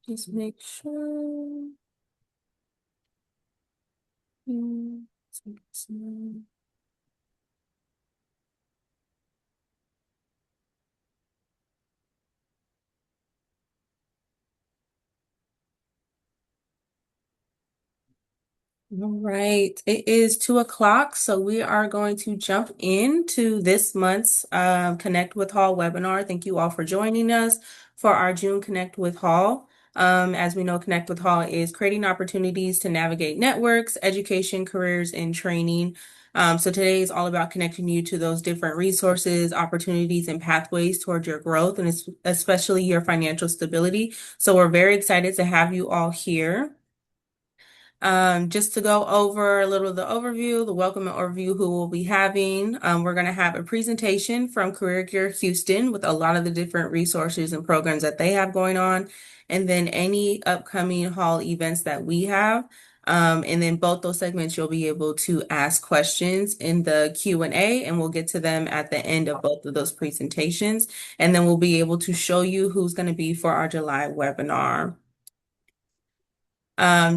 Just make sure. Mm, All right, it is 2 o'clock, so we are going to jump into this month's Connect with Hall webinar. Thank you all for joining us for our June Connect with Hall. As we know, Connect with Hall is creating opportunities to navigate networks, education, careers, and training. So today is all about connecting you to those different resources, opportunities, and pathways towards your growth, and especially your financial stability. So we're very excited to have you all here. Just to go over a little of the overview, the welcome and overview who we'll be having. We're going to have a presentation from Career Gear Houston with a lot of the different resources and programs that they have going on, and then any upcoming hall events that we have. And then both those segments, you'll be able to ask questions in the Q&A, and we'll get to them at the end of both of those presentations. And then we'll be able to show you who's going to be for our July webinar.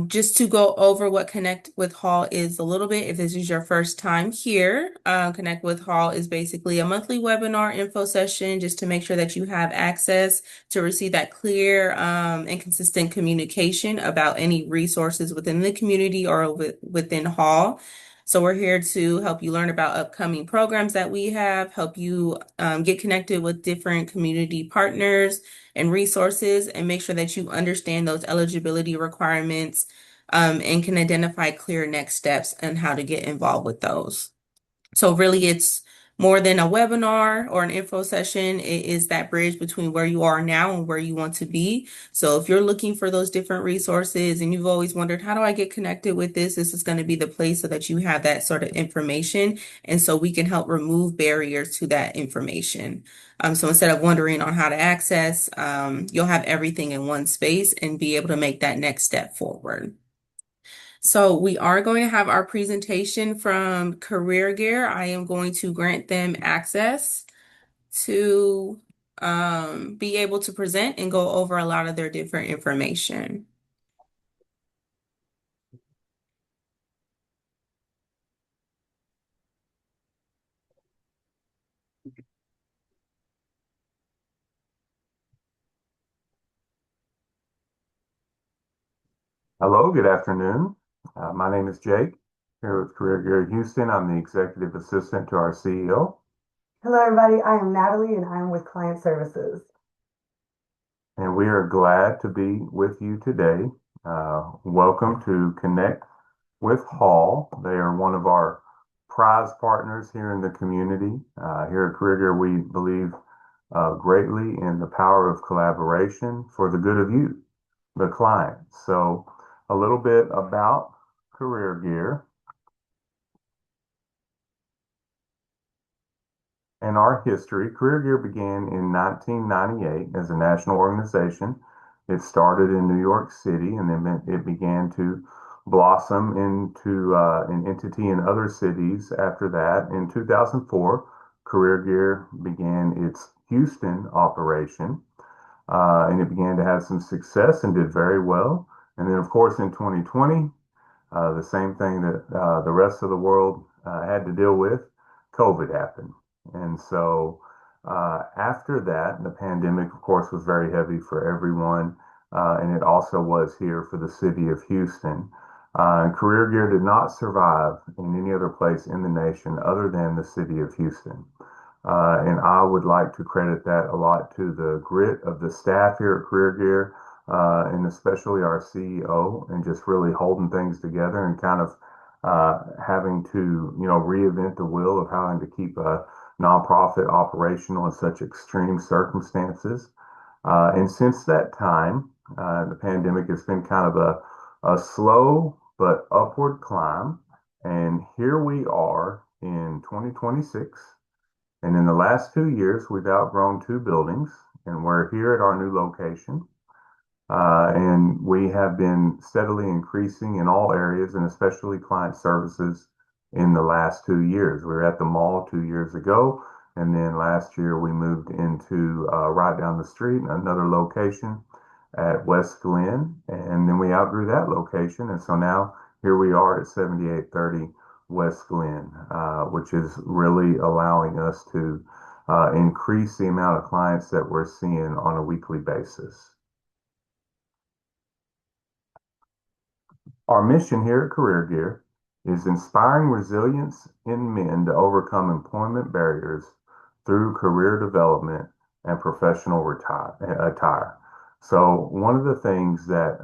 Just to go over what Connect with Hall is a little bit, if this is your first time here, Connect with Hall is basically a monthly webinar info session just to make sure that you have access to receive that clear and consistent communication about any resources within the community or within Hall. So we're here to help you learn about upcoming programs that we have, help you get connected with different community partners and resources, and make sure that you understand those eligibility requirements and can identify clear next steps and how to get involved with those. So really it's more than a webinar or an info session. It is that bridge between where you are now and where you want to be. So if you're looking for those different resources and you've always wondered, how do I get connected with this? This is going to be the place so that you have that sort of information. And so we can help remove barriers to that information. So instead of wondering on how to access, you'll have everything in one space and be able to make that next step forward. So we are going to have our presentation from Career Gear. I am going to grant them access to be able to present and go over a lot of their different information. Hello, good afternoon. My name is Jake, here with Career Gear Houston. I'm the executive assistant to our CEO. Hello, everybody. I am Natalie, and I'm with Client Services. And we are glad to be with you today. Welcome to Connect with Hall. They are one of our prize partners here in the community. Here at Career Gear, we believe greatly in the power of collaboration for the good of you, the client. So a little bit about Career Gear. In our history, Career Gear began in 1998 as a national organization. It started in New York City, and then it began to blossom into an entity in other cities after that. In 2004, Career Gear began its Houston operation, and it began to have some success and did very well. And then, of course, in 2020, the same thing that the rest of the world had to deal with, COVID happened. And so after that, the pandemic, of course, was very heavy for everyone. And it also was here for the city of Houston. Career Gear did not survive in any other place in the nation other than the city of Houston. And I would like to credit that a lot to the grit of the staff here at Career Gear, and especially our CEO, and just really holding things together and kind of having to, reinvent the wheel of having to keep a nonprofit operational in such extreme circumstances. And since that time, the pandemic has been kind of a slow but upward climb. And here we are in 2026. And in the last 2 years, we've outgrown 2 buildings, and we're here at our new location. And we have been steadily increasing in all areas, and especially client services in the last 2 years. We were at the mall 2 years ago, and then last year we moved into right down the street, another location. at West Glen, and then we outgrew that location, and so now here we are at 7830 West Glen, which is really allowing us to increase the amount of clients that we're seeing on a weekly basis. Our mission here at Career Gear is inspiring resilience in men to overcome employment barriers through career development and professional attire. So one of the things that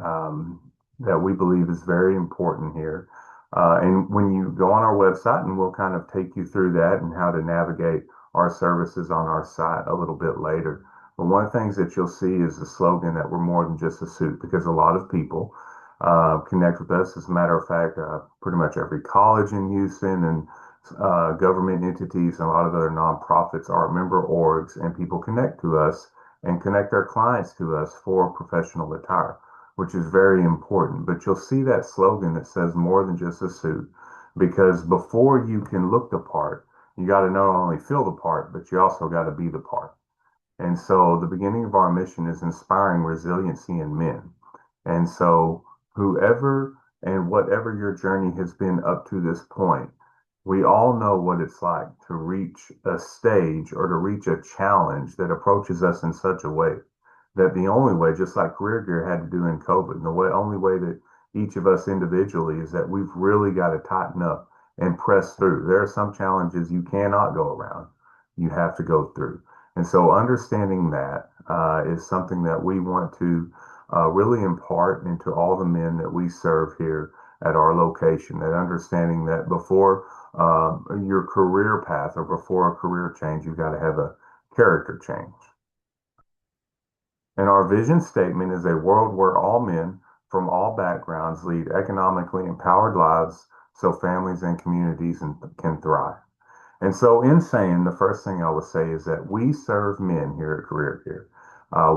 we believe is very important here, and when you go on our website, and we'll kind of take you through that and how to navigate our services on our site a little bit later. But one of the things that you'll see is the slogan that we're more than just a suit, because a lot of people connect with us. As a matter of fact, pretty much every college in Houston and government entities and a lot of other nonprofits are member orgs, and people connect to us and connect their clients to us for professional attire, which is very important. But you'll see that slogan that says more than just a suit, because before you can look the part, you got to not only feel the part, but you also got to be the part. And so the beginning of our mission is inspiring resiliency in men. And so, whoever and whatever your journey has been up to this point, we all know what it's like to reach a stage or to reach a challenge that approaches us in such a way that the only way, just like Career Gear had to do in COVID, only way that each of us individually is that we've really got to tighten up and press through. There are some challenges you cannot go around, you have to go through. And so understanding that is something that we want to really impart into all the men that we serve here at our location. That understanding that before your career path or before a career change, you've got to have a character change. And our vision statement is a world where all men from all backgrounds lead economically empowered lives so families and communities can thrive. And so, in saying, the first thing I would say is that we serve men here at Career Gear.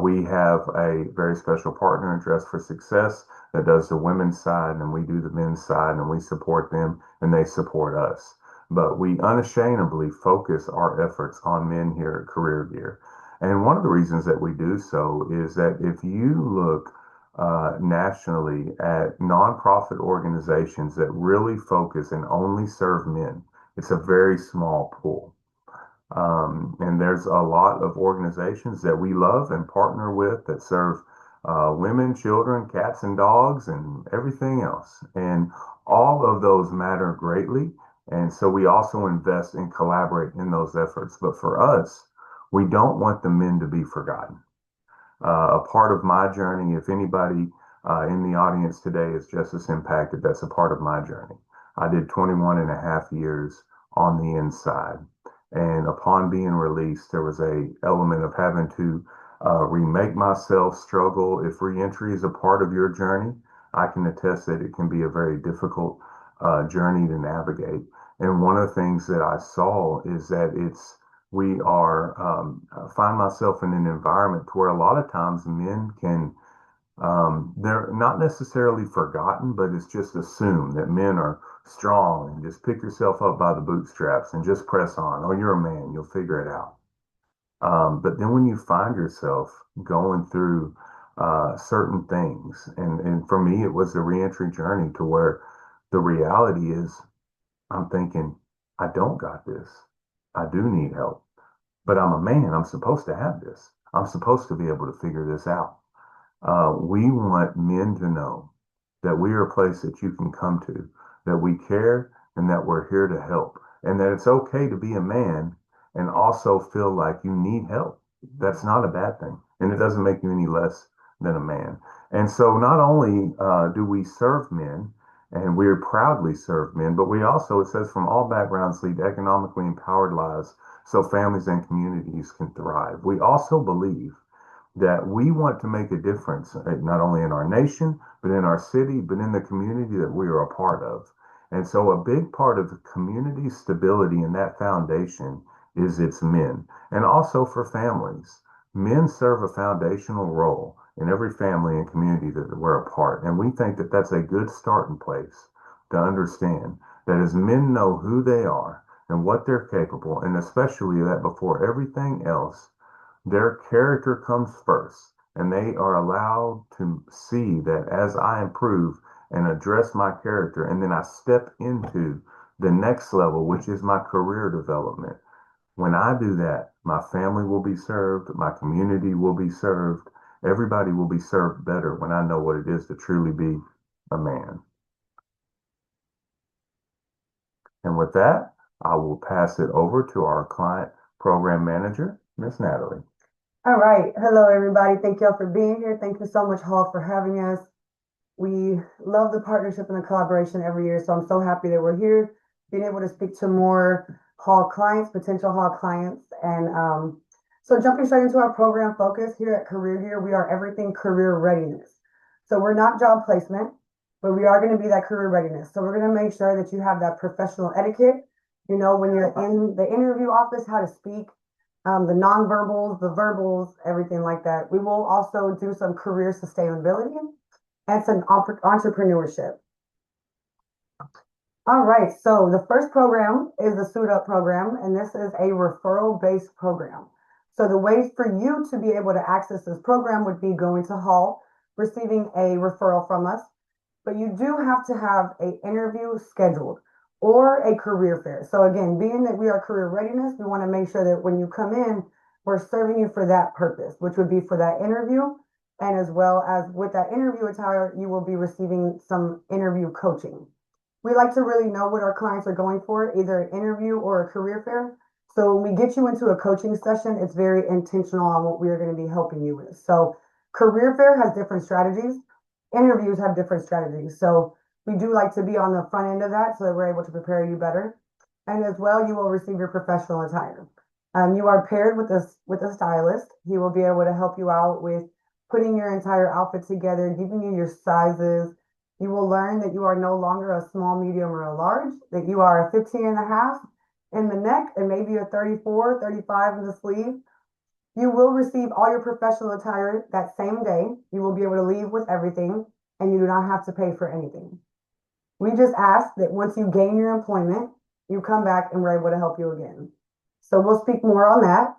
We have a very special partner in Dress for Success that does the women's side, and we do the men's side, and we support them, and they support us. But we unashamedly focus our efforts on men here at Career Gear. And one of the reasons that we do so is that if you look nationally at nonprofit organizations that really focus and only serve men, it's a very small pool. And there's a lot of organizations that we love and partner with that serve women, children, cats, and dogs, and everything else. And all of those matter greatly. And so we also invest and collaborate in those efforts. But for us, we don't want the men to be forgotten. A part of my journey, if anybody in the audience today is justice impacted, that's a part of my journey. I did 21 and a half years on the inside. And upon being released, there was a element of having to remake myself, struggle. If reentry is a part of your journey, I can attest that it can be a very difficult journey to navigate. And one of the things that I saw is that we are find myself in an environment where a lot of times men can they're not necessarily forgotten, but it's just assumed that men are strong and just pick yourself up by the bootstraps and just press on. Oh, you're a man, you'll figure it out. But then when you find yourself going through certain things, and for me, it was the reentry journey to where the reality is I'm thinking, I don't got this. I do need help, but I'm a man. I'm supposed to have this. I'm supposed to be able to figure this out. We want men to know that we are a place that you can come to, that we care, and that we're here to help, and that it's okay to be a man and also feel like you need help. That's not a bad thing, and it doesn't make you any less than a man. And so, not only do we serve men, and we proudly serve men, but we also, it says, from all backgrounds lead economically empowered lives so families and communities can thrive. We also believe that we want to make a difference, not only in our nation, but in our city, but in the community that we are a part of. And so a big part of the community stability and that foundation is its men, and also for families. Men serve a foundational role in every family and community that we're a part. And we think that that's a good starting place to understand that as men know who they are and what they're capable, and especially that before everything else, their character comes first, and they are allowed to see that as I improve and address my character, and then I step into the next level, which is my career development. When I do that, my family will be served, my community will be served, everybody will be served better when I know what it is to truly be a man. And with that, I will pass it over to our client program manager, Miss Natalie. All right. Hello, everybody. Thank y'all for being here. Thank you so much, Hall, for having us. We love the partnership and the collaboration every year. So I'm so happy that we're here, being able to speak to more Hall clients, potential Hall clients. And so jumping straight into our program focus here at Career Gear, we are everything career readiness. So we're not job placement, but we are going to be that career readiness. So we're going to make sure that you have that professional etiquette. You know, when you're in the interview office, how to speak, the nonverbals, the verbals, everything like that. We will also do some career sustainability and some entrepreneurship. All right, so the first program is the Suit Up program, and this is a referral-based program. So the ways for you to be able to access this program would be going to Hall, receiving a referral from us, but you do have to have an interview scheduled or a career fair. So again, being that we are career readiness, we want to make sure that when you come in, we're serving you for that purpose, which would be for that interview. And as well as with that interview attire, you will be receiving some interview coaching. We like to really know what our clients are going for, either an interview or a career fair. So when we get you into a coaching session, it's very intentional on what we are going to be helping you with. So career fair has different strategies. Interviews have different strategies. So we do like to be on the front end of that so that we're able to prepare you better. And as well, you will receive your professional attire. You are paired with a stylist. He will be able to help you out with putting your entire outfit together, giving you your sizes. You will learn that you are no longer a small, medium, or a large, that you are a 15 and a half in the neck and maybe a 34, 35 in the sleeve. You will receive all your professional attire that same day. You will be able to leave with everything, and you do not have to pay for anything. We just ask that once you gain your employment, you come back and we're able to help you again. So we'll speak more on that.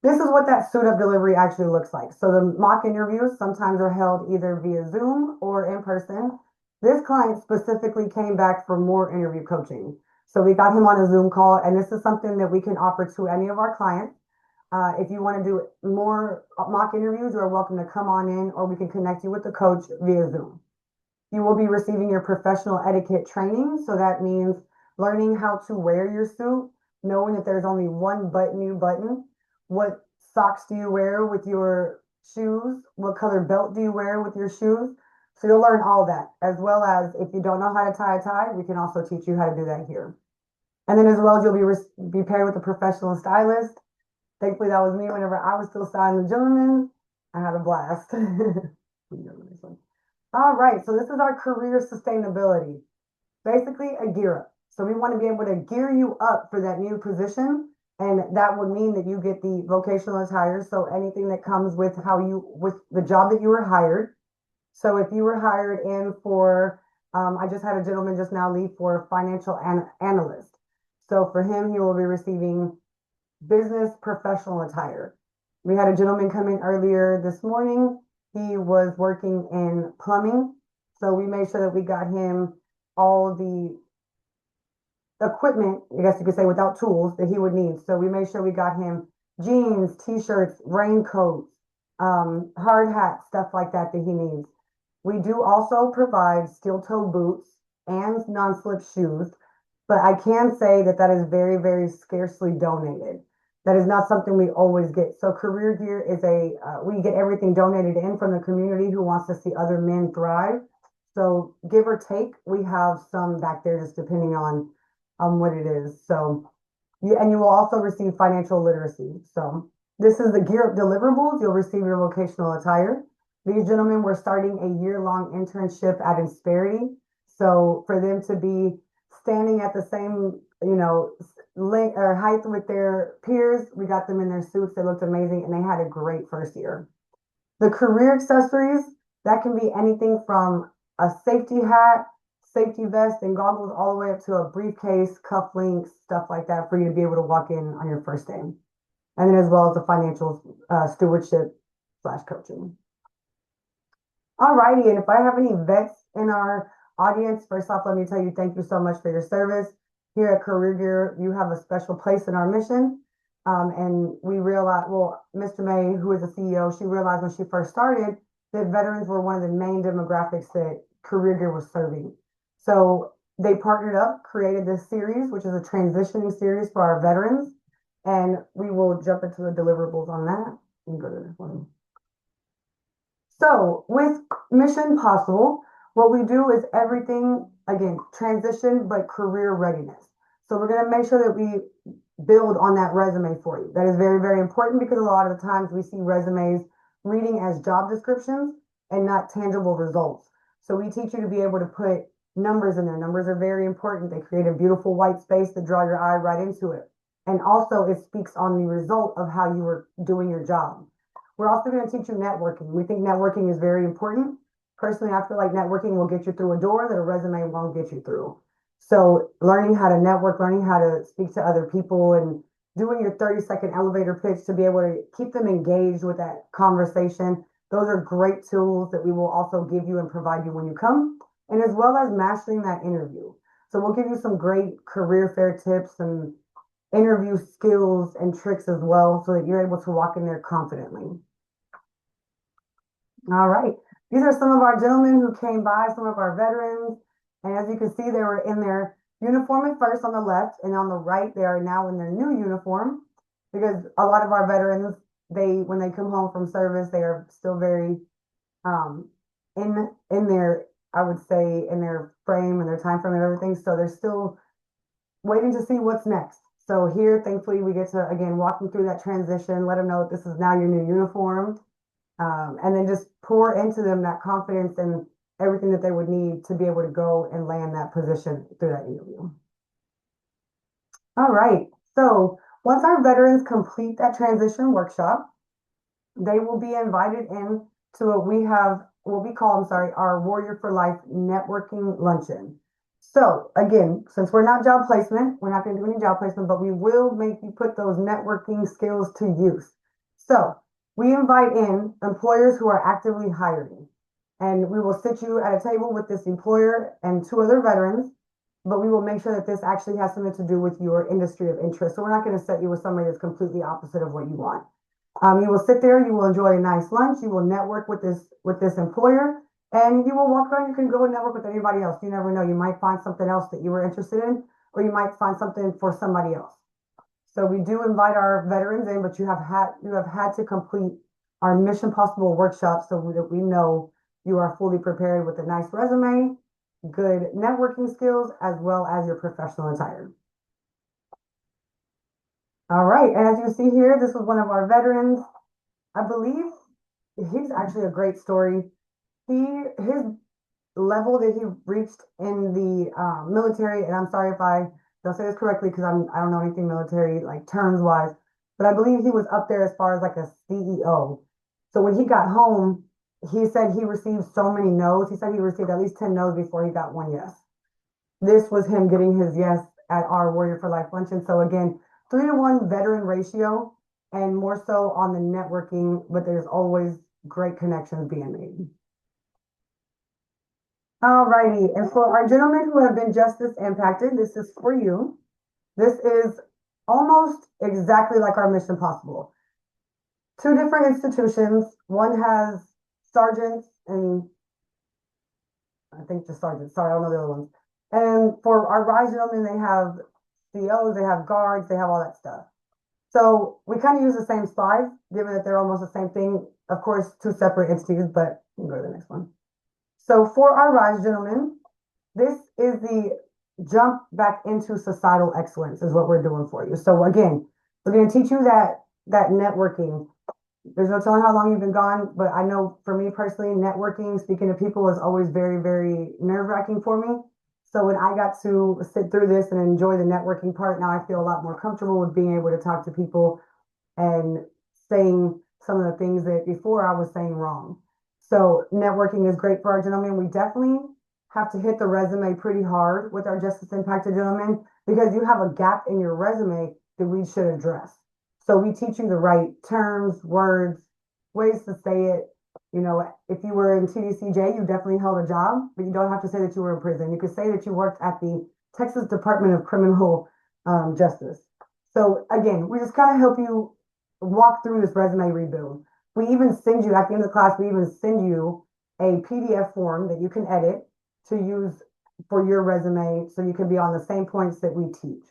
This is what that suit up delivery actually looks like. So the mock interviews sometimes are held either via Zoom or in person. This client specifically came back for more interview coaching. So we got him on a Zoom call, and this is something that we can offer to any of our clients. If you want to do more mock interviews, you're welcome to come on in, or we can connect you with the coach via Zoom. You will be receiving your professional etiquette training. So that means learning how to wear your suit, knowing that there's only one button you button. What socks do you wear with your shoes? What color belt do you wear with your shoes? So you'll learn all that, as well as if you don't know how to tie a tie, we can also teach you how to do that here. And then as well as you'll be paired with a professional stylist. Thankfully, that was me whenever I was still styling the gentlemen. I had a blast. All right, so this is our career sustainability. Basically a gear up. So we want to be able to gear you up for that new position. And that would mean that you get the vocational attire. So anything that comes with with the job that you were hired. So if you were hired in for, I just had a gentleman just now leave for financial analyst. So for him, he will be receiving business professional attire. We had a gentleman come in earlier this morning. He was working in plumbing. So we made sure that we got him all the equipment, I guess you could say, without tools that he would need. So we made sure we got him jeans, t-shirts, raincoats, hard hats, stuff like that that he needs. We do also provide steel toe boots and non-slip shoes, but I can say that that is very, very scarcely donated. That is not something we always get. So Career Gear is we get everything donated in from the community who wants to see other men thrive. So give or take, we have some back there just depending on what it is. So and you will also receive financial literacy. So this is the Gear Up deliverables. You'll receive your vocational attire. These gentlemen were starting a year-long internship at Insperity. So for them to be standing at the same, length or height with their peers, we got them in their suits. They looked amazing and they had a great first year. The career accessories, that can be anything from a safety hat, safety vest, and goggles all the way up to a briefcase, cufflinks, stuff like that for you to be able to walk in on your first day. and then as well as the financial stewardship slash coaching. Alrighty, and if I have any vets in our audience, first off, let me tell you thank you so much for your service. Here at Career Gear, you have a special place in our mission. And we realized, well, Mr. May, who is the CEO, she realized when she first started that veterans were one of the main demographics that Career Gear was serving. So they partnered up, created this series, which is a transitioning series for our veterans. And we will jump into the deliverables on that. Let me go to this one. So with Mission Possible, what we do is everything, again, transition, but career readiness. So we're going to make sure that we build on that resume for you. That is very, very important because a lot of the times we see resumes reading as job descriptions and not tangible results. So we teach you to be able to put numbers in there. Numbers are very important. They create a beautiful white space to draw your eye right into it. And also it speaks on the result of how you were doing your job. We're also going to teach you networking. We think networking is very important. Personally, I feel like networking will get you through a door that a resume won't get you through. So learning how to network, learning how to speak to other people, and doing your 30-second elevator pitch to be able to keep them engaged with that conversation. Those are great tools that we will also give you and provide you when you come, and as well as mastering that interview. So we'll give you some great career fair tips and interview skills and tricks as well so that you're able to walk in there confidently. All right. These are some of our gentlemen who came by, some of our veterans. And as you can see, they were in their uniform at first on the left, and on the right, they are now in their new uniform because a lot of our veterans, when they come home from service, they are still very in their, I would say, in their frame and their time frame and everything. So they're still waiting to see what's next. So here, thankfully, we get to, again, walk them through that transition, let them know that this is now your new uniform. And then just pour into them that confidence and everything that they would need to be able to go and land that position through that interview. All right. So once our veterans complete that transition workshop, they will be invited in to what we call, our Warrior for Life networking luncheon. So again, since we're not job placement, we're not going to do any job placement, but we will make you put those networking skills to use. So we invite in employers who are actively hiring, and we will sit you at a table with this employer and two other veterans, but we will make sure that this actually has something to do with your industry of interest. So we're not going to set you with somebody that's completely opposite of what you want. You will sit there, you will enjoy a nice lunch, you will network with this employer, and you will walk around. You can go and network with anybody else. You never know. You might find something else that you were interested in, or you might find something for somebody else. So we do invite our veterans in, but you have had to complete our Mission Possible workshop so that we know you are fully prepared with a nice resume, good networking skills, as well as your professional attire. All right, and as you see here, this was one of our veterans. I believe he's actually a great story. His level that he reached in the military, and I'm sorry if I don't say this correctly because I don't know anything military like terms wise, but I believe he was up there as far as like a CEO. So when he got home, he said he received so many no's. He said he received at least 10 no's before he got one yes. This was him getting his yes at our Warrior for Life luncheon. So again, 3-to-1 veteran ratio, and more so on the networking, but there's always great connections being made. Alrighty, and for our gentlemen who have been justice impacted, this is for you. This is almost exactly like our Mission Possible. 2 different institutions. One has sergeants and I think just sergeants. Sorry, I don't know the other ones. And for our RISE gentlemen, they have COs, they have guards, they have all that stuff. So we kind of use the same slides, given that they're almost the same thing. Of course, 2 separate entities, but we'll go to the next one. So for our RISE gentlemen, this is the jump back into societal excellence is what we're doing for you. So again, we're going to teach you that networking. There's no telling how long you've been gone, but I know for me personally, networking, speaking to people is always very, very nerve-wracking for me. So when I got to sit through this and enjoy the networking part, now I feel a lot more comfortable with being able to talk to people and saying some of the things that before I was saying wrong. So networking is great for our gentlemen. We definitely have to hit the resume pretty hard with our justice impacted gentlemen because you have a gap in your resume that we should address. So we teach you the right terms, words, ways to say it. You know, if you were in TDCJ, you definitely held a job, but you don't have to say that you were in prison. You could say that you worked at the Texas Department of Criminal Justice. So again, we just kind of help you walk through this resume rebuild. We even send you, at the end of the class, we even send you a PDF form that you can edit to use for your resume so you can be on the same points that we teach.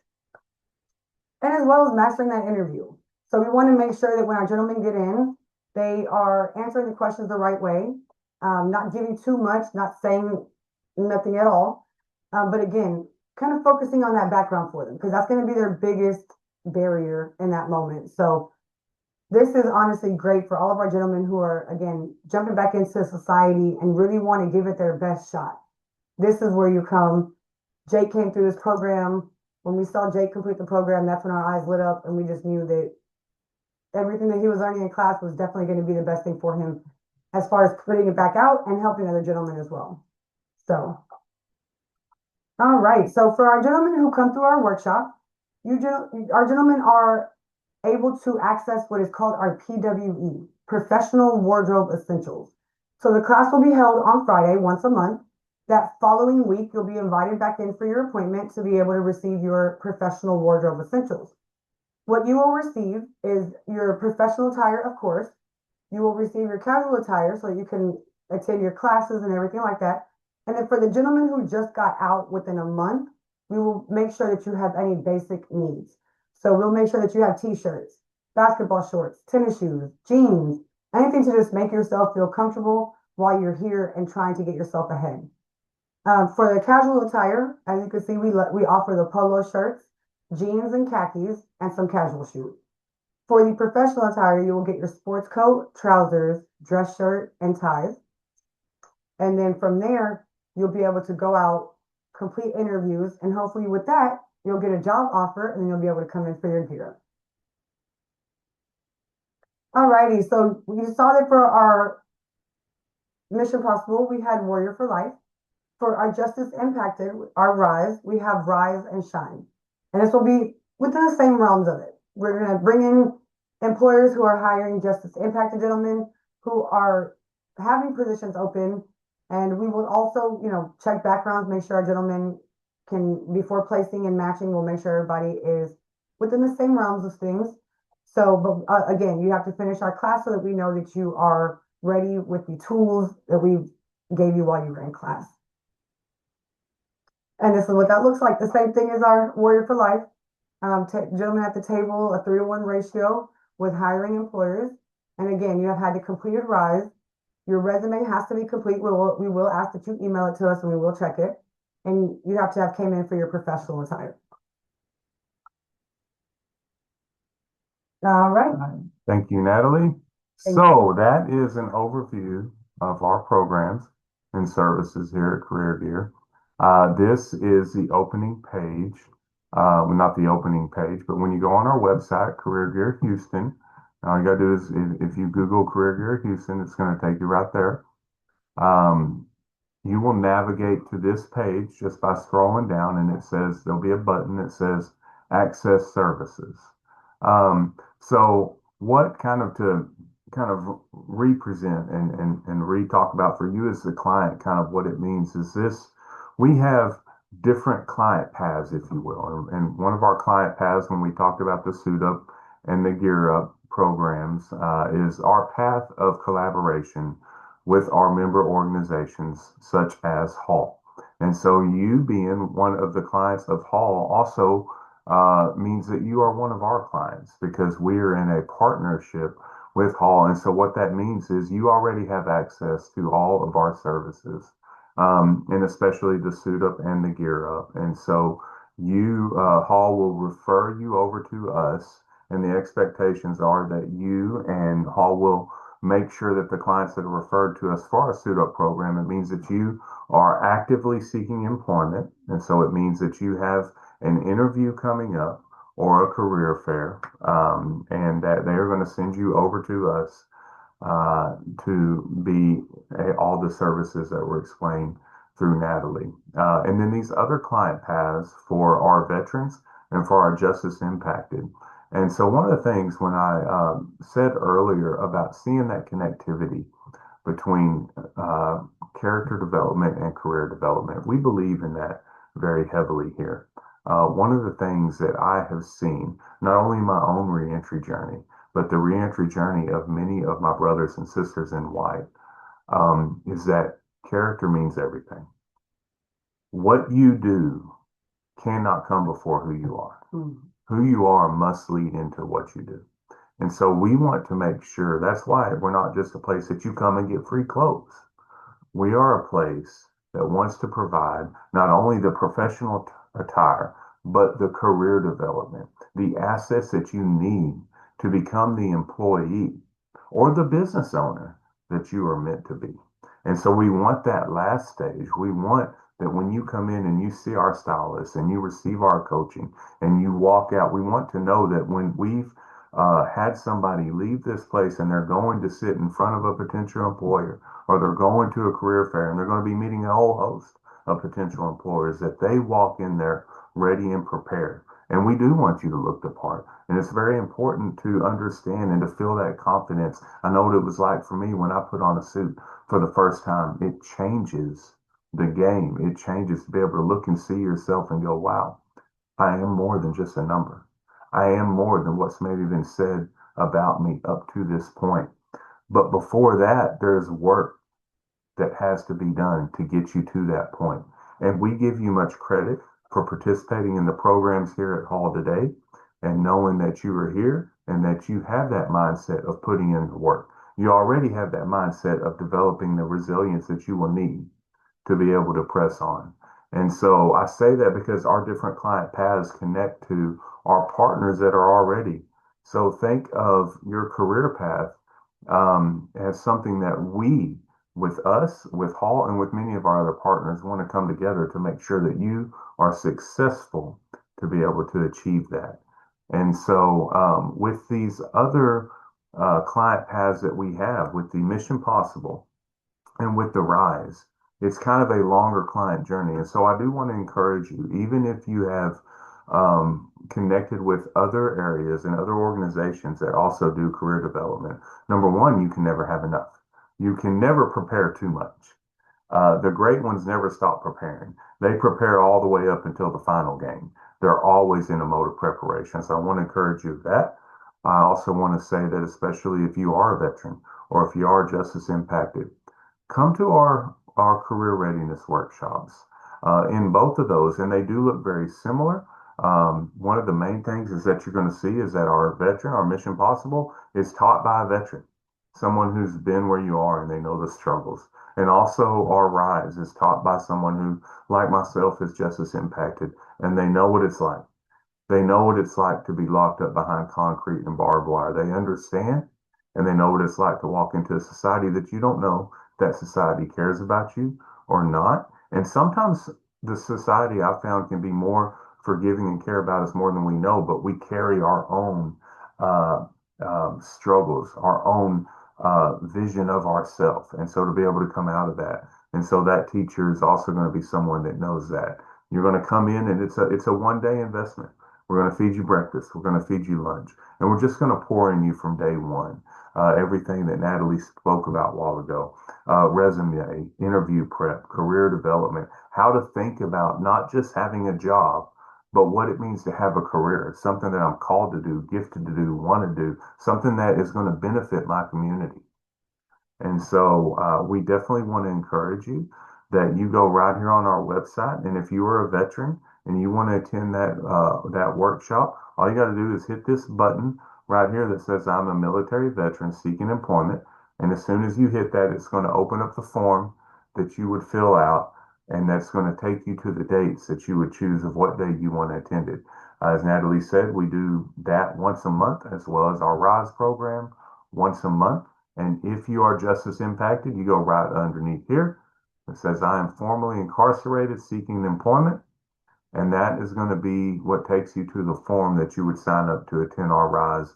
And as well as mastering that interview. So we want to make sure that when our gentlemen get in, they are answering the questions the right way, not giving too much, not saying nothing at all. But again, kind of focusing on that background for them because that's going to be their biggest barrier in that moment. So this is honestly great for all of our gentlemen who are, again, jumping back into society and really want to give it their best shot. This is where you come. Jake came through this program. When we saw Jake complete the program, that's when our eyes lit up and we just knew that everything that he was learning in class was definitely going to be the best thing for him as far as putting it back out and helping other gentlemen as well. So, all right. So for our gentlemen who come through our workshop, our gentlemen are able to access what is called our PWE, Professional Wardrobe Essentials. So the class will be held on Friday, once a month. That following week, you'll be invited back in for your appointment to be able to receive your professional wardrobe essentials. What you will receive is your professional attire, of course. You will receive your casual attire so that you can attend your classes and everything like that. And then for the gentlemen who just got out within a month, we will make sure that you have any basic needs. So we'll make sure that you have t-shirts, basketball shorts, tennis shoes, jeans, anything to just make yourself feel comfortable while you're here and trying to get yourself ahead. For the casual attire, as you can see, we offer the polo shirts, jeans and khakis, and some casual shoes. For the professional attire, you will get your sports coat, trousers, dress shirt, and ties. And then from there, you'll be able to go out, complete interviews, and hopefully with that, you'll get a job offer and then you'll be able to come in for your gear. Alrighty, so you saw that for our Mission Possible, we had Warrior for Life. For our Justice Impacted, our Rise, we have Rise and Shine. And this will be within the same realms of it. We're going to bring in employers who are hiring Justice Impacted gentlemen who are having positions open. And we will also, check backgrounds, make sure our gentlemen can, before placing and matching, we'll make sure everybody is within the same realms of things. So, but again, you have to finish our class so that we know that you are ready with the tools that we gave you while you were in class. And this is what that looks like. The same thing as our Warrior for Life. Gentlemen at the table, a 3-to-1 ratio with hiring employers. And again, you have had to complete a Rise. Your resume has to be complete. We will ask that you email it to us and we will check it. And you have to have came in for your professional attire. All right. Thank you, Natalie. So that is an overview of our programs and services here at Career Gear. This is the opening page. Well, not the opening page, but when you go on our website, Career Gear Houston, all you gotta do is if you Google Career Gear Houston, it's going to take you right there. You will navigate to this page just by scrolling down, and it says there'll be a button that says Access Services. So what kind of represent and re-talk about for you as the client, kind of what it means is this: we have different client paths, if you will. And one of our client paths, when we talked about the Suit Up and the Gear Up programs, is our path of collaboration with our member organizations such as Hall. And so you being one of the clients of Hall also means that you are one of our clients because we are in a partnership with Hall. And so what that means is you already have access to all of our services, and especially the Suit Up and the Gear Up. And so Hall will refer you over to us, and the expectations are that you and Hall will make sure that the clients that are referred to us for our Suit Up program, it means that you are actively seeking employment. And so it means that you have an interview coming up or a career fair, and that they are going to send you over to us to be all the services that were explained through Natalie. And then these other client paths for our veterans and for our justice impacted. And so one of the things when I said earlier about seeing that connectivity between character development and career development, we believe in that very heavily here. One of the things that I have seen, not only in my own reentry journey, but the reentry journey of many of my brothers and sisters in white, is that character means everything. What you do cannot come before who you are. Who you are must lead into what you do. And so we want to make sure that's why we're not just a place that you come and get free clothes. We are a place that wants to provide not only the professional attire, but the career development, the assets that you need to become the employee or the business owner that you are meant to be. And so we want that last stage. We want that when you come in and you see our stylists and you receive our coaching and you walk out, we want to know that when we've had somebody leave this place and they're going to sit in front of a potential employer, or they're going to a career fair and they're going to be meeting a whole host of potential employers, that they walk in there ready and prepared. And we do want you to look the part. And it's very important to understand and to feel that confidence. I know what it was like for me when I put on a suit for the first time. It changes the game. It changes to be able to look and see yourself and go, wow, I am more than just a number. I am more than what's maybe been said about me up to this point. But before that, there's work that has to be done to get you to that point. And we give you much credit for participating in the programs here at Hall today and knowing that you are here and that you have that mindset of putting in the work. You already have that mindset of developing the resilience that you will need to be able to press on. And so I say that because our different client paths connect to our partners that are already. So think of your career path as something that we, with us, with Hall, and with many of our other partners, want to come together to make sure that you are successful to be able to achieve that. And so with these other client paths that we have, with the Mission Possible, and with the rise, it's kind of a longer client journey. And so I do want to encourage you, even if you have connected with other areas and other organizations that also do career development, number one, you can never have enough. You can never prepare too much. The great ones never stop preparing. They prepare all the way up until the final game. They're always in a mode of preparation. So I want to encourage you with that. I also want to say that especially if you are a veteran or if you are justice impacted, come to our career readiness workshops in both of those, and they do look very similar. One of the main things is that you're going to see is that our veteran, our Mission Possible, is taught by a veteran, someone who's been where you are and they know the struggles. And also our Rise is taught by someone who, like myself, is justice impacted, and they know what it's like. They know what it's like to be locked up behind concrete and barbed wire. They understand and they know what it's like to walk into a society that you don't know that society cares about you or not. And sometimes the society I've found can be more forgiving and care about us more than we know, but we carry our own uh, struggles, our own vision of ourself. And so to be able to come out of that. And so that teacher is also going to be someone that knows that. You're going to come in and it's a 1 day investment. We're going to feed you breakfast. We're going to feed you lunch. And we're just going to pour in you from day one. Everything that Natalie spoke about a while ago, resume, interview prep, career development, how to think about not just having a job, but what it means to have a career, something that I'm called to do, gifted to do, want to do, something that is going to benefit my community. And so we definitely want to encourage you that you go right here on our website. And if you are a veteran and you want to attend that workshop, all you got to do is hit this button right here that says I'm a military veteran seeking employment. And as soon as you hit that, it's going to open up the form that you would fill out. And that's going to take you to the dates that you would choose of what day you want to attend it. As Natalie said, we do that once a month as well as our RISE program once a month. And if you are justice impacted, you go right underneath here. It says, I am formerly incarcerated seeking employment. And that is going to be what takes you to the form that you would sign up to attend our RISE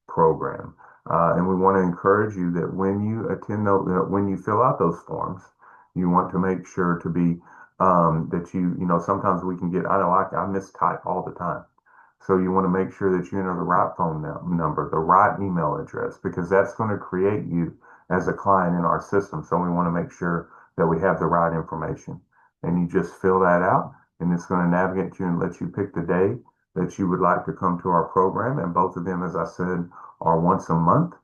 program. And we want to encourage you that when you attend those, when you fill out those forms, you want to make sure to be that sometimes we can get, I know I mistype all the time. So you want to make sure that you enter the right phone number, the right email address, because that's going to create you as a client in our system. So we want to make sure that we have the right information. And you just fill that out, and it's going to navigate you and let you pick the day that you would like to come to our program. And both of them, as I said, are once a month.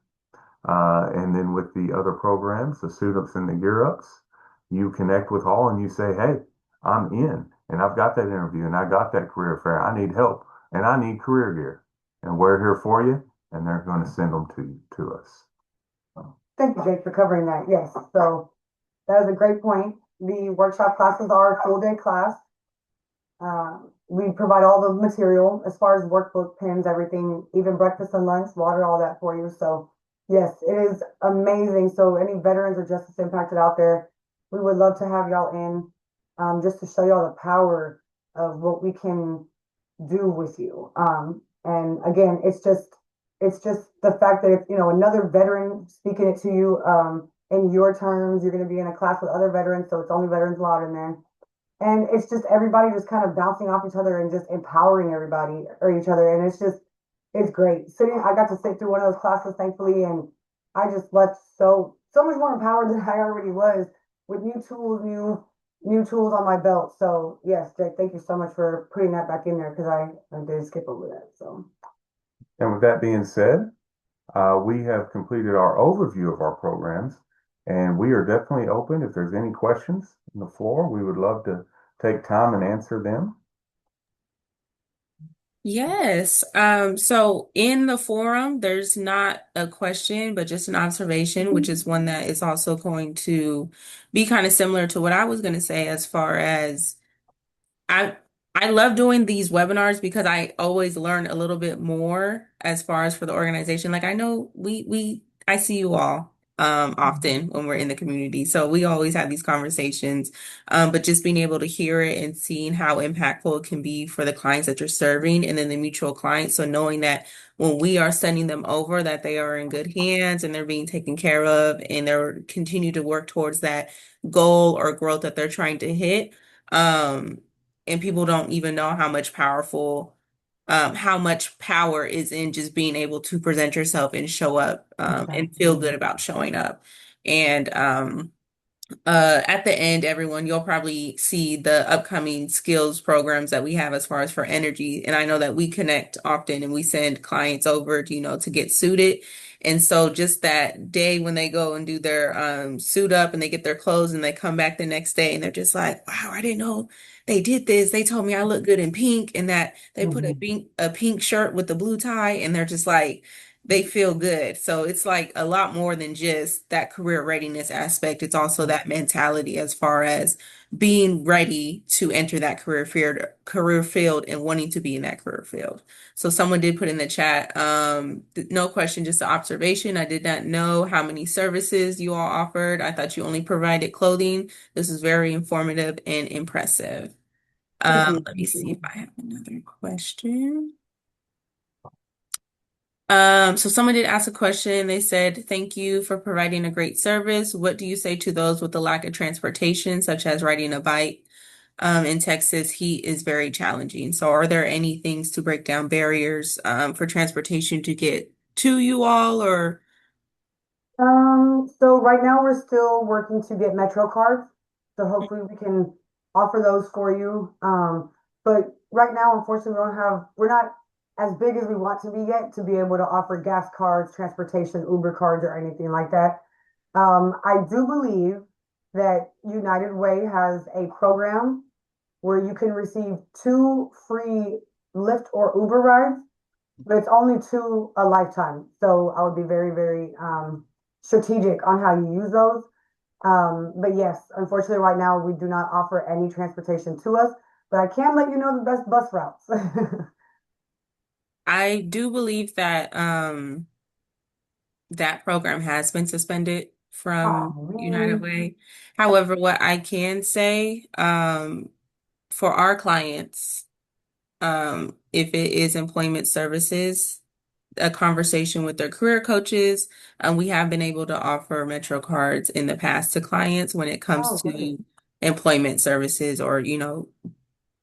And then with the other programs, the suit ups and the gear ups, you connect with Hall and you say, hey, I'm in and I've got that interview and I got that career fair. I need help and I need career gear. And we're here for you. And they're going to send them to us. Thank you, Jake, for covering that. Yes, so that is a great point. The workshop classes are a full day class. We provide all the material as far as workbook, pens, everything, even breakfast and lunch, water, all that for you. So yes, it is amazing. So any veterans or justice impacted out there, we would love to have y'all in, just to show y'all the power of what we can do with you. And again, it's just the fact that it's, another veteran speaking it to you, in your terms. You're going to be in a class with other veterans, so it's only veterans allowed in there. And it's just everybody just kind of bouncing off each other and just empowering everybody or each other. And it's great. I got to sit through one of those classes, thankfully, and I just left so much more empowered than I already was, with new tools on my belt. So yes, Jake, thank you so much for putting that back in there, because I did skip over that. So And with that being said, we have completed our overview of our programs, and we are definitely open. If there's any questions on the floor, we would love to take time and answer them. Yes. So in the forum, there's not a question, but just an observation, which is one that is also going to be kind of similar to what I was going to say as far as I I love doing these webinars because I always learn a little bit more as far as for the organization. Like I know we I see you all often when we're in the community. So we always have these conversations. But just being able to hear it and seeing how impactful it can be for the clients that you're serving and then the mutual clients. So knowing that when we are sending them over, that they are in good hands and they're being taken care of and they're continue to work towards that goal or growth that they're trying to hit. Um, and people don't even know how much power is in just being able to present yourself and show up, and feel exactly. good about showing up. And at the end, everyone, you'll probably see the upcoming skills programs that we have as far as for energy. And I know that we connect often and we send clients over, to get suited. And so just that day when they go and do their suit up and they get their clothes and they come back the next day and they're just like, wow, I didn't know they did this. They told me I look good in pink and that they put Mhm. a pink shirt with the blue tie and they're just like, they feel good. So it's like a lot more than just that career readiness aspect. It's also that mentality as far as being ready to enter that career field and wanting to be in that career field. So someone did put in the chat, no question, just an observation. I did not know how many services you all offered. I thought you only provided clothing. This is very informative and impressive. Thank you. Let me Thank see if you. I have another question. So someone did ask a question. They said, thank you for providing a great service. What do you say to those with the lack of transportation, such as riding a bike? In Texas, heat is very challenging. So are there any things to break down barriers, for transportation to get to you all or So right now we're still working to get Metro cards. So hopefully we can offer those for you. But right now, unfortunately, we're not as big as we want to be yet to be able to offer gas cards, transportation, Uber cards, or anything like that. I do believe that United Way has a program where you can receive 2 free Lyft or Uber rides, but it's only two a lifetime. So I would be very, very strategic on how you use those. But yes, unfortunately, right now we do not offer any transportation to us, but I can let you know the best bus routes. I do believe that that program has been suspended Oh from United man. Way. However, what I can say, for our clients, if it is employment services, a conversation with their career coaches. We have been able to offer Metro cards in the past to clients when it Oh, comes great. to employment services or,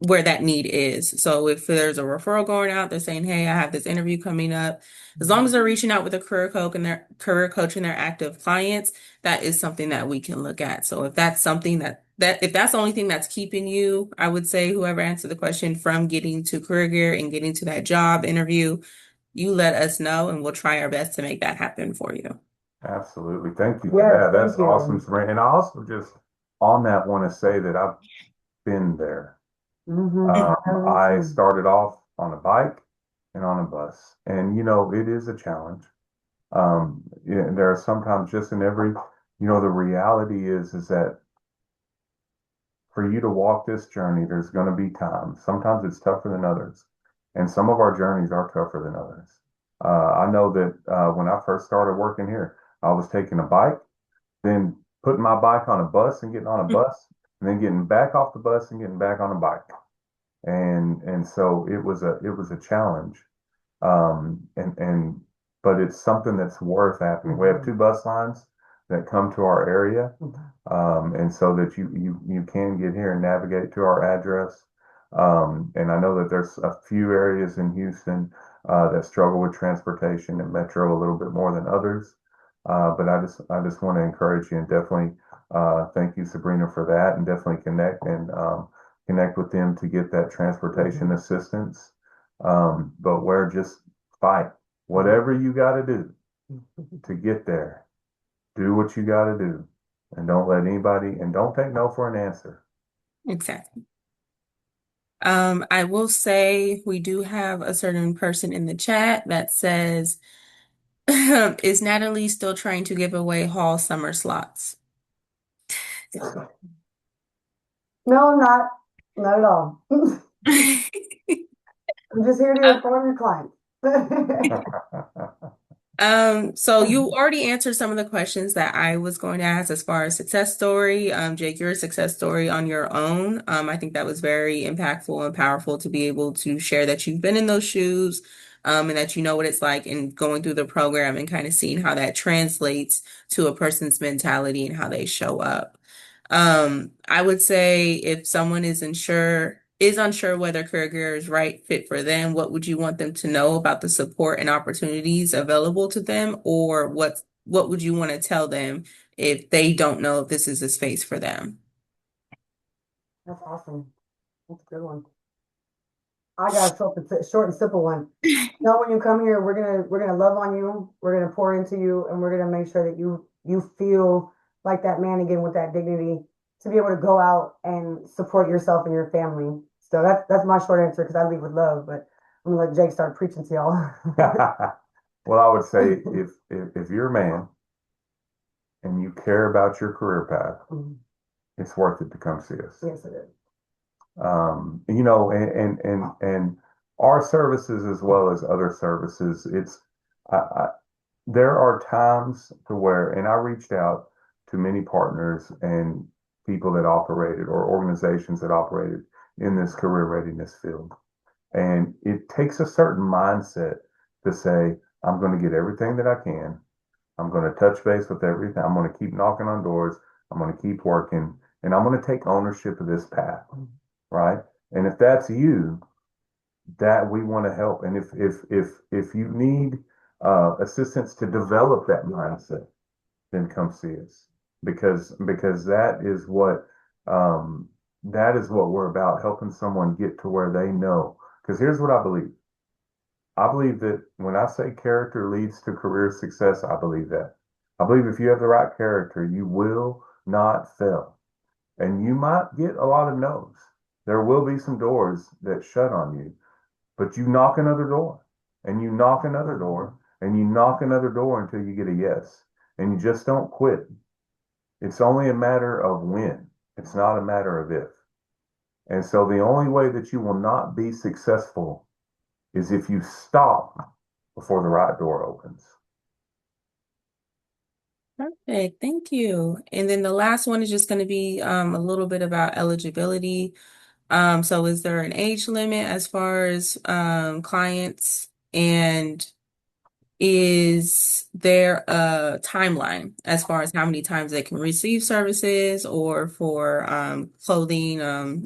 where that need is. So if there's a referral going out, they're saying, "Hey, I have this interview coming up." As long as they're reaching out with a career coach and their active clients, that is something that we can look at. So if that's something that if that's the only thing that's keeping you, I would say whoever answered the question from getting to career gear and getting to that job interview, you let us know and we'll try our best to make that happen for you. Absolutely. Thank you for Yes, that. thank That's awesome, you. Sabrina. And I also just on that want to say that I've been there. I will I too. started off on a bike and on a bus, and it is a challenge. There are sometimes just in every, the reality is that for you to walk this journey, there's going to be times. Sometimes it's tougher than others, and some of our journeys are tougher than others. I know that when I first started working here, I was taking a bike, then putting my bike on a bus and getting on a bus, and then getting back off the bus and getting back on a bike. And so it was a challenge. And but it's something that's worth happening. We have two bus lines that come to our area, and so that you can get here and navigate to our address. And I know that there's a few areas in Houston that struggle with transportation and metro a little bit more than others. But I just want to encourage you and definitely thank you, Sabrina, for that, and definitely connect with them to get that transportation assistance. But where just fight whatever you got to do to get there. Do what you got to do, and don't let anybody and don't take no for an answer. Exactly. I will say we do have a certain person in the chat that says, is Natalie still trying to give away Hall summer slots? No, I'm not. Not at all. I'm just here to Um, inform your client. so you already answered some of the questions that I was going to ask as far as success story. Jake, your success story on your own. I think that was very impactful and powerful to be able to share that you've been in those shoes, and that you know what it's like in going through the program and kind of seeing how that translates to a person's mentality and how they show up. I would say if someone is unsure whether career gear is right fit for them, what would you want them to know about the support and opportunities available to them, or what would you want to tell them if they don't know if this is a space for them? That's awesome. That's a good one. I got a short and simple one. Know when you come here, we're gonna love on you. We're gonna pour into you, and we're gonna make sure that you feel like that man again with that dignity to be able to go out and support yourself and your family. So that's my short answer because I lead with love. But I'm gonna let Jake start preaching to y'all. Well, I would say if you're a man and you care about your career path, it's worth it to come see us. Yes, it is. And our services as well as other services, I, there are times to where, and I reached out to many partners and people that operated or organizations that operated in this career readiness field. And it takes a certain mindset to say, I'm going to get everything that I can. I'm going to touch base with everything. I'm going to keep knocking on doors. I'm going to keep working and I'm going to take ownership of this path. Right. And if that's you, that we want to help. And if you need assistance to develop that mindset, then come see us because that is what we're about, helping someone get to where they know. Because here's what I believe. I believe that when I say character leads to career success, I believe that. I believe if you have the right character, you will not fail. And you might get a lot of no's. There will be some doors that shut on you, but you knock another door and you knock another door and you knock another door until you get a yes. And you just don't quit. It's only a matter of when. It's not a matter of if. And so the only way that you will not be successful is if you stop before the right door opens. Perfect. Thank you. And then the last one is just going to be a little bit about eligibility. So is there an age limit as far as clients? And Is there a timeline as far as how many times they can receive services or for clothing,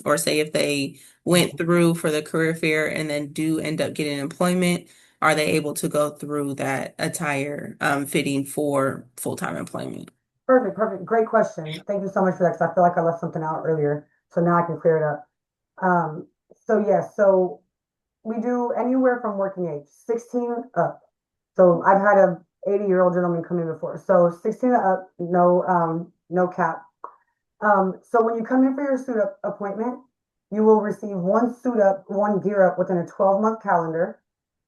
or say if they went through for the career fair and then do end up getting employment, are they able to go through that attire fitting for full-time employment? Perfect, perfect. Great question. Thank you so much for that, because I feel like I left something out earlier. So now I can clear it up. Um, so yes, so we do anywhere from working age, 16 up. So I've had a 80-year-old gentleman come in before. So 16 up, no cap. So when you come in for your suit up appointment, you will receive one suit up, one gear up within a 12-month calendar,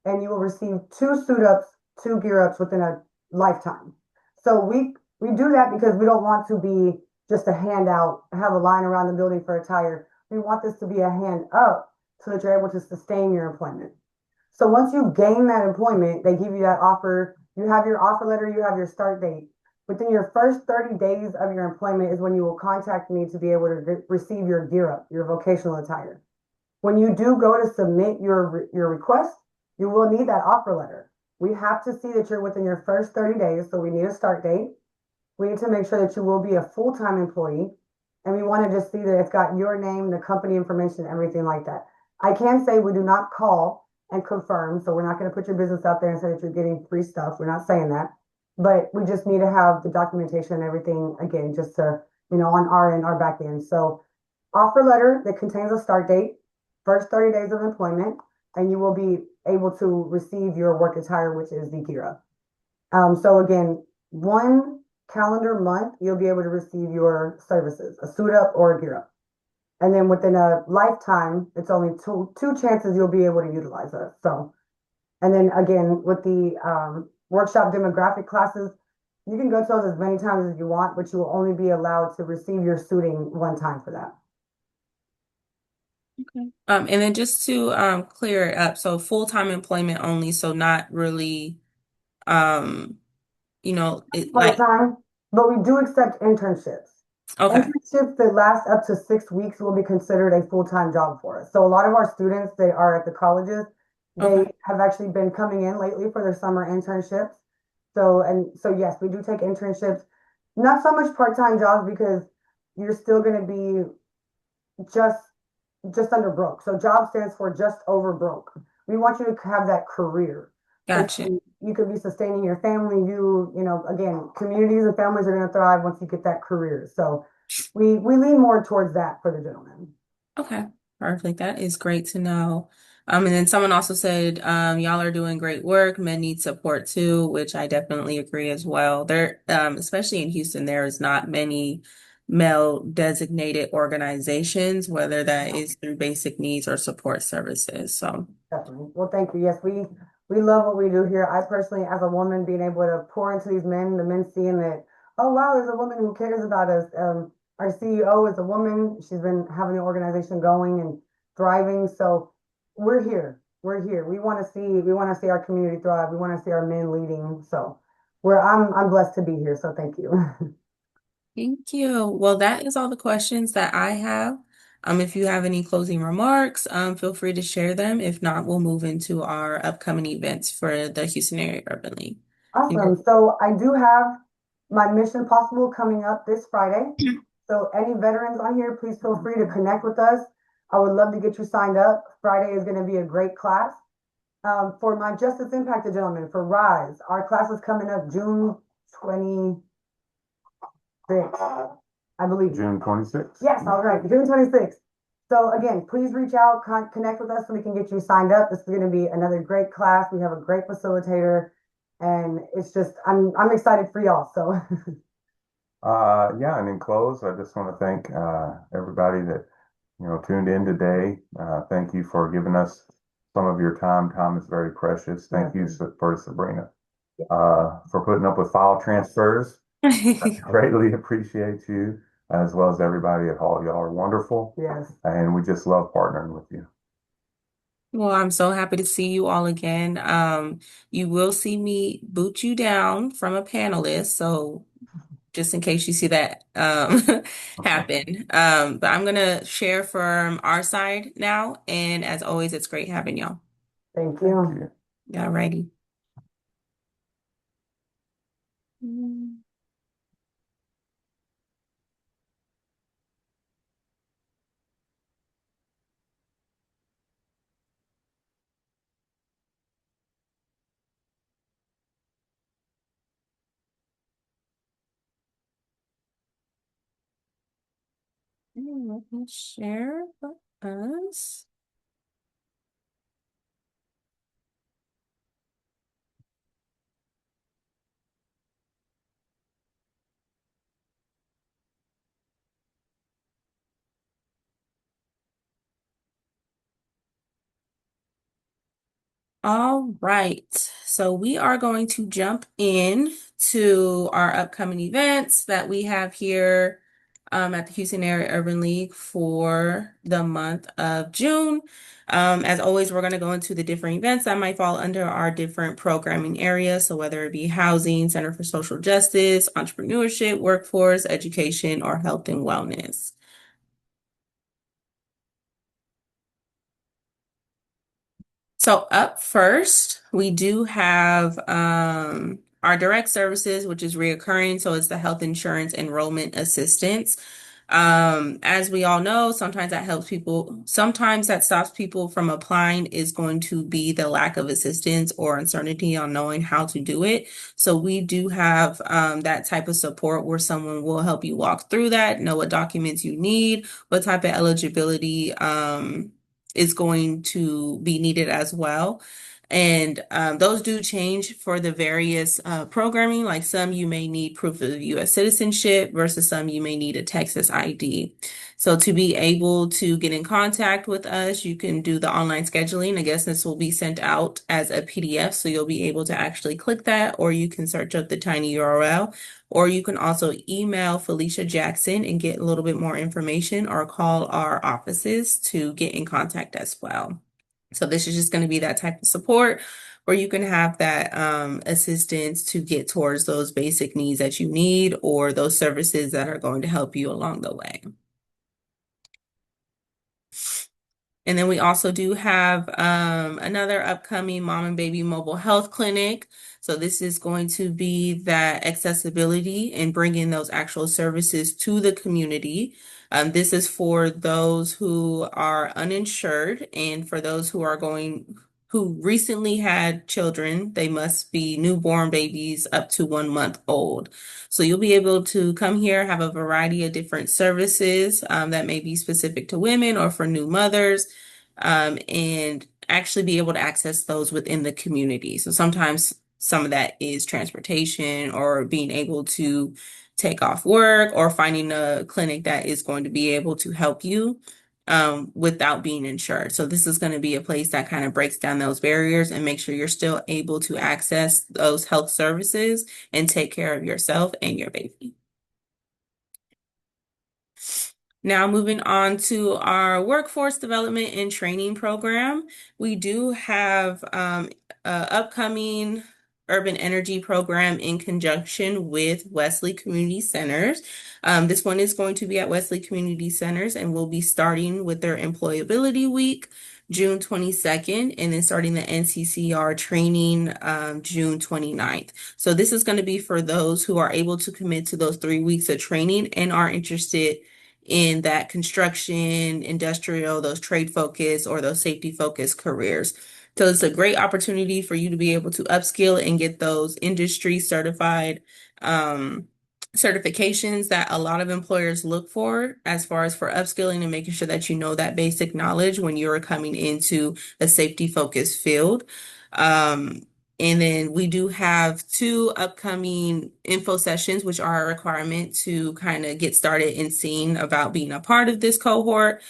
and you will receive two suit ups, two gear ups within a lifetime. So we do that because we don't want to be just a handout, have a line around the building for attire. We want this to be a hand up so that you're able to sustain your employment. So once you gain that employment, they give you that offer. You have your offer letter, you have your start date. Within your first 30 days of your employment is when you will contact me to be able to receive your gear up, your vocational attire. When you do go to submit your request, you will need that offer letter. We have to see that you're within your first 30 days, so we need a start date. We need to make sure that you will be a full-time employee, and we want to just see that it's got your name, the company information, everything like that. I can say we do not call and confirm, so we're not going to put your business out there and say that you're getting free stuff. We're not saying that, but we just need to have the documentation and everything again, just to, on our end, our back end. So offer letter that contains a start date, first 30 days of employment, and you will be able to receive your work attire, which is the Kira. So again, one calendar month, you'll be able to receive your services, a suit up or a gear up. And then within a lifetime, it's only two chances you'll be able to utilize us. So, and then again, with the workshop demographic classes, you can go to those as many times as you want, but you will only be allowed to receive your suiting one time for that. Okay. And then just to clear it up, so full-time employment only, so not really um, it like Part-time, but we do accept internships. okay, Internships that last up to 6 weeks will be considered a full-time job for us. So a lot of our students, they are at the colleges. okay, They have actually been coming in lately for their summer internships. So yes, we do take internships. Not so much part-time jobs because you're still going to be just just under broke. So job stands for just over broke. We want you to have that career. So gotcha. you could be sustaining your family. Again, communities and families are going to thrive once you get that career. So we lean more towards that for the gentleman. Okay, perfect. That is great to know. And then someone also said, y'all are doing great work. Men need support too, which I definitely agree as well. There, especially in Houston, there is not many male designated organizations, whether that is through basic needs or support services. So, Definitely. Well, thank you. Yes, we love what we do here. I personally, as a woman, being able to pour into these men, the men seeing that, oh wow, there's a woman who cares about us. Our CEO is a woman. She's been having the organization going and thriving. So we're here. We're here. We want to see our community thrive. We want to see our men leading. So I'm blessed to be here. So thank you. thank you. Well, that is all the questions that I have. If you have any closing remarks, feel free to share them. If not, we'll move into our upcoming events for the Houston Area Urban League. Awesome. So I do have my Mission Possible coming up this Friday. So any veterans on here, please feel free to connect with us. I would love to get you signed up. Friday is going to be a great class. For my Justice Impacted gentlemen, for RISE, our class is coming up June 26th, I believe. June 26th. Yes, all right, June 26th. So again, please reach out, connect with us so we can get you signed up. This is going to be another great class. We have a great facilitator, and it's just I'm excited for y'all. So Yeah, and in close, I just want to thank everybody that tuned in today. Thank you for giving us some of your time. Time is very precious. Thank you for Sabrina for putting up with file transfers. Greatly appreciate you, as well as everybody at Hall. Y'all are wonderful, yes, and we just love partnering with you. Well, I'm so happy to see you all again. You will see me boot you down from a panelist, so just in case you see that happen. But I'm gonna share from our side now, and as always, it's great having y'all. thank Thank you. you. Alrighty. Mm, Let me share with us. All right, so we are going to jump in to our upcoming events that we have here at the Houston Area Urban League for the month of June. As always, we're going to go into the different events that might fall under our different programming areas. So whether it be housing, Center for Social Justice, entrepreneurship, workforce, education, or health and wellness. So up first, we do have our direct services, which is reoccurring. So it's the health insurance enrollment assistance. As we all know, sometimes that helps people, sometimes that stops people from applying is going to be the lack of assistance or uncertainty on knowing how to do it. So we do have that type of support where someone will help you walk through that, know what documents you need, what type of eligibility is going to be needed as well. And those do change for the various programming. Like some you may need proof of U.S. citizenship versus some you may need a Texas ID. So to be able to get in contact with us, you can do the online scheduling. I guess this will be sent out as a PDF, so you'll be able to actually click that, or you can search up the tiny URL, or you can also email Felicia Jackson and get a little bit more information, or call our offices to get in contact as well. So this is just going to be that type of support where you can have that assistance to get towards those basic needs that you need or those services that are going to help you along the way. And then we also do have another upcoming mom and baby mobile health clinic. So this is going to be that accessibility and bringing those actual services to the community. This is for those who are uninsured and for those who recently had children. They must be newborn babies up to 1 month old. So you'll be able to come here, have a variety of different services that may be specific to women or for new mothers, and actually be able to access those within the community. So sometimes some of that is transportation or being able to take off work or finding a clinic that is going to be able to help you without being insured. So this is going to be a place that kind of breaks down those barriers and make sure you're still able to access those health services and take care of yourself and your baby. Now, moving on to our workforce development and training program, we do have upcoming urban energy program in conjunction with Wesley Community Centers. This one is going to be at Wesley Community Centers and will be starting with their Employability Week, June 22nd, and then starting the NCCR training June 29th. So this is going to be for those who are able to commit to those 3 weeks of training and are interested in that construction, industrial, those trade focus or those safety focused careers. So it's a great opportunity for you to be able to upskill and get those industry certified certifications that a lot of employers look for as far as for upskilling and making sure that you know that basic knowledge when you're coming into a safety focused field. Um, and then we do have 2 upcoming info sessions, which are a requirement to kind of get started in seeing about being a part of this cohort,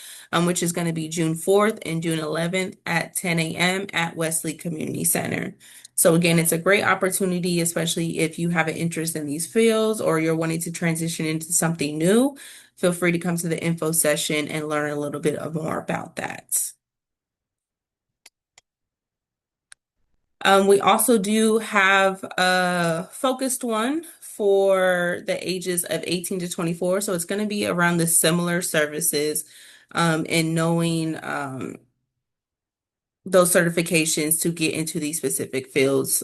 which is going to be June 4th and June 11th at 10 a.m. at Wesley Community Center. So again, it's a great opportunity, especially if you have an interest in these fields or you're wanting to transition into something new. Feel free to come to the info session and learn a little bit more about that. We also do have a focused one for the ages of 18 to 24. So it's going to be around the similar services and knowing those certifications to get into these specific fields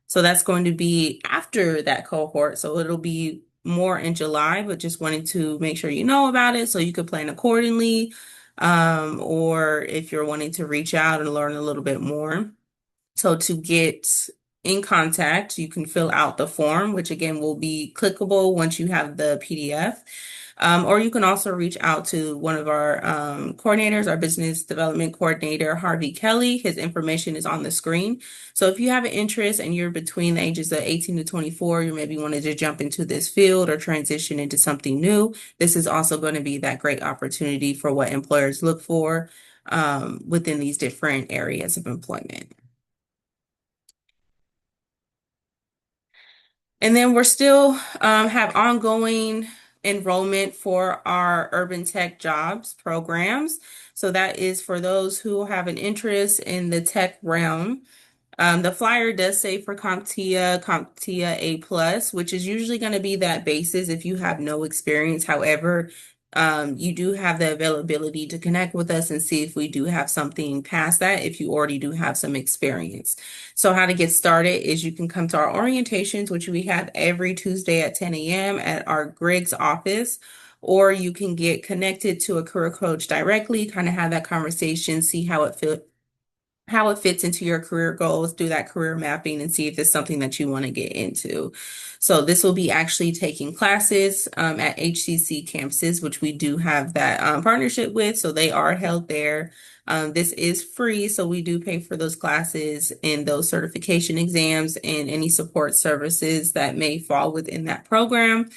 So that's going to be after that cohort. So it'll be more in July, but just wanting to make sure you know about it so you could plan accordingly. Or if you're wanting to reach out and learn a little bit more. So to get in contact, you can fill out the form, which again will be clickable once you have the PDF. Or you can also reach out to one of our coordinators, our business development coordinator, Harvey Kelly. His information is on the screen. So if you have an interest and you're between the ages of 18 to 24, you maybe wanted to jump into this field or transition into something new, this is also going to be that great opportunity for what employers look for within these different areas of employment. And then we're still have ongoing enrollment for our urban tech jobs programs. So that is for those who have an interest in the tech realm. The flyer does say for CompTIA A plus, which is usually going to be that basis if you have no experience. However, you do have the availability to connect with us and see if we do have something past that if you already do have some experience. So how to get started is you can come to our orientations, which we have every Tuesday at 10 a.m. at our Griggs office, or you can get connected to a career coach directly, kind of have that conversation, see how it fits into your career goals, do that career mapping and see if it's something that you want to get into. So this will be actually taking classes at HCC campuses, which we do have that partnership with. So they are held there. This is free, so we do pay for those classes and those certification exams and any support services that may fall within that program.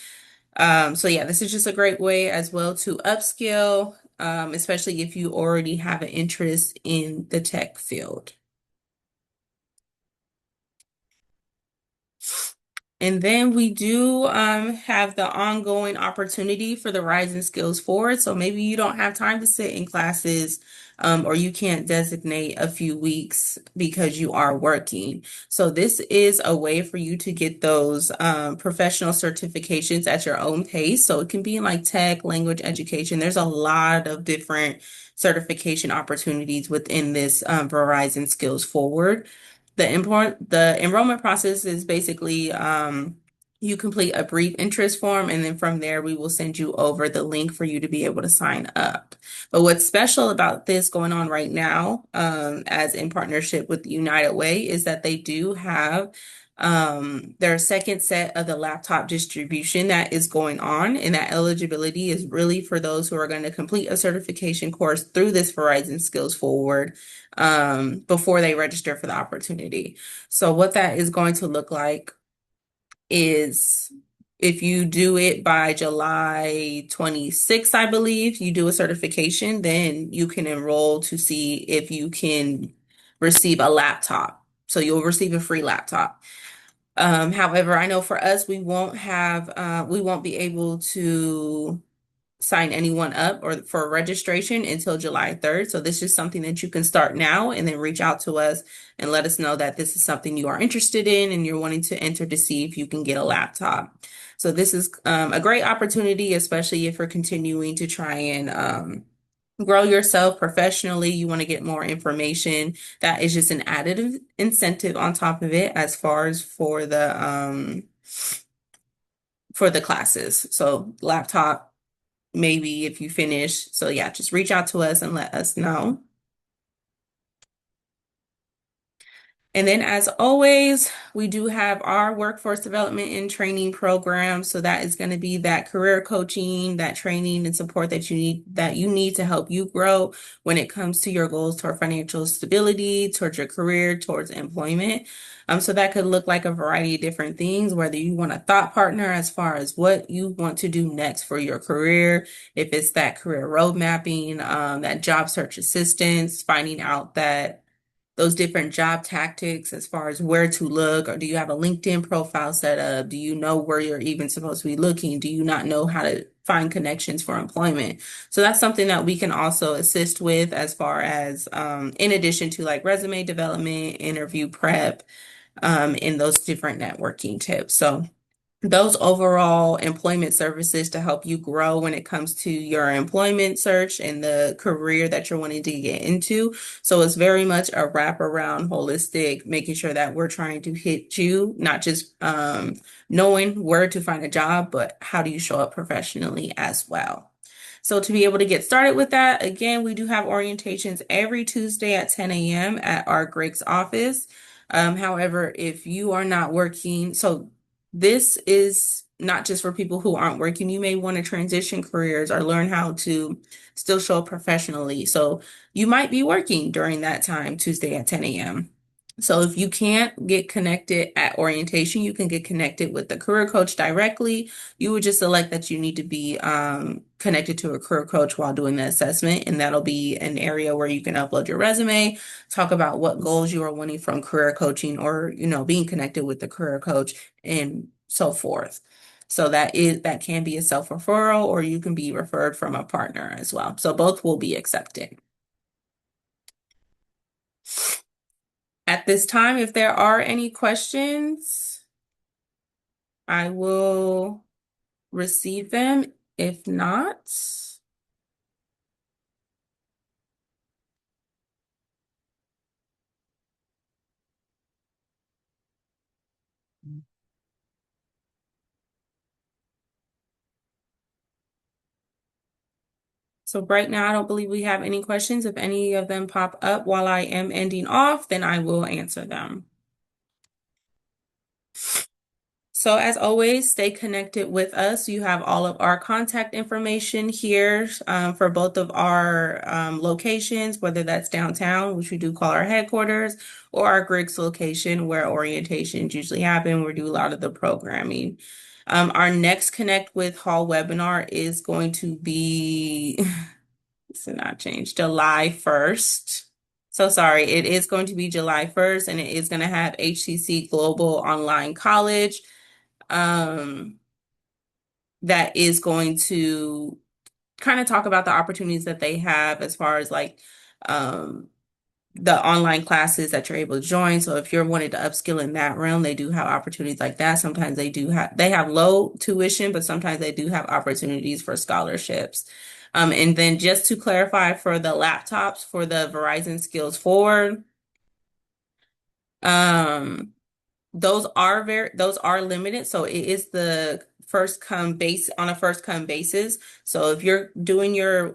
So yeah, this is just a great way as well to upskill, especially if you already have an interest in the tech field. And then we do have the ongoing opportunity for the Rising Skills Forward. So maybe you don't have time to sit in classes or you can't designate a few weeks because you are working. So this is a way for you to get those professional certifications at your own pace. So it can be in like tech, language education. There's a lot of different certification opportunities within this Verizon Skills Forward. The enrollment process is basically you complete a brief interest form, and then from there we will send you over the link for you to be able to sign up. But what's special about this going on right now, as in partnership with United Way, is that they do have their second set of the laptop distribution that is going on, and that eligibility is really for those who are going to complete a certification course through this Verizon Skills Forward before they register for the opportunity. So what that is going to look like is if you do it by July 26th, I believe, you do a certification, then you can enroll to see if you can receive a laptop. So you'll receive a free laptop. However, I know for us, we won't be able to sign anyone up or for registration until July 3rd. So this is something that you can start now and then reach out to us and let us know that this is something you are interested in and you're wanting to enter to see if you can get a laptop. So this is a great opportunity, especially if you're continuing to try and grow yourself professionally. You want to get more information. That is just an additive incentive on top of it as far as for the classes. So laptop maybe if you finish. So yeah, just reach out to us and let us know. And then as always, we do have our workforce development and training program. So that is going to be that career coaching, that training and support that you need to help you grow when it comes to your goals toward financial stability, towards your career, towards employment. So that could look like a variety of different things, whether you want a thought partner as far as what you want to do next for your career, if it's that career road mapping, that job search assistance, finding out that those different job tactics as far as where to look, or do you have a LinkedIn profile set up? Do you know where you're even supposed to be looking? Do you not know how to find connections for employment? So that's something that we can also assist with as far as in addition to like resume development, interview prep, and those different networking tips. So those overall employment services to help you grow when it comes to your employment search and the career that you're wanting to get into. So it's very much a wraparound, holistic, making sure that we're trying to hit you, not just knowing where to find a job, but how do you show up professionally as well. So to be able to get started with that, again, we do have orientations every Tuesday at 10 a.m. at our Greg's office. However, if you are not working, so this is not just for people who aren't working. You may want to transition careers or learn how to still show up professionally. So you might be working during that time, Tuesday at 10 a.m. So if you can't get connected at orientation, you can get connected with the career coach directly. You would just select that you need to be connected to a career coach while doing the assessment, and that'll be an area where you can upload your resume, talk about what goals you are wanting from career coaching or, being connected with the career coach and so forth. So that can be a self-referral or you can be referred from a partner as well. So both will be accepted. At this time, if there are any questions, I will receive them. If not, so right now I don't believe we have any questions. If any of them pop up while I am ending off, then I will answer them. So as always, stay connected with us. You have all of our contact information here for both of our locations, whether that's downtown, which we do call our headquarters, or our Griggs location where orientations usually happen. We do a lot of the programming. Our next Connect with Hall webinar is going to be, this did not change, July 1st. So sorry, it is going to be July 1st, and it is going to have HCC Global Online College um, that is going to kind of talk about the opportunities that they have as far as like um, the online classes that you're able to join. So if you're wanting to upskill in that realm, they do have opportunities like that. Sometimes they have low tuition, but sometimes they do have opportunities for scholarships. And then just to clarify for the laptops for the Verizon Skills Forward, um, those are limited. So it is the first come base on a first come basis. So if you're doing your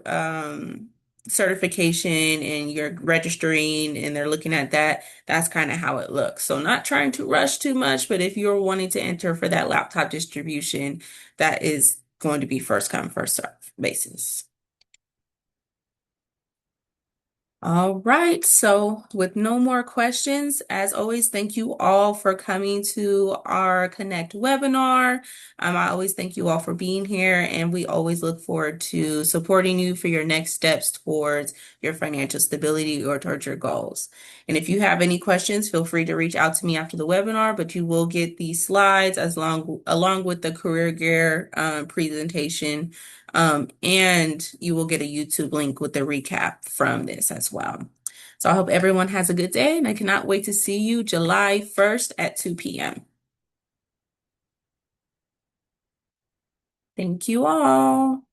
certification and you're registering and they're looking at that, that's kind of how it looks. So not trying to rush too much, but if you're wanting to enter for that laptop distribution, that is going to be first come, first serve basis. All right. So with no more questions, as always, thank you all for coming to our Connect webinar. I always thank you all for being here, and we always look forward to supporting you for your next steps towards your financial stability or towards your goals. And if you have any questions, feel free to reach out to me after the webinar, but you will get these slides along with the career gear presentation, and you will get a YouTube link with the recap from this as well. So I hope everyone has a good day, and I cannot wait to see you July 1st at 2 p.m. Thank you all.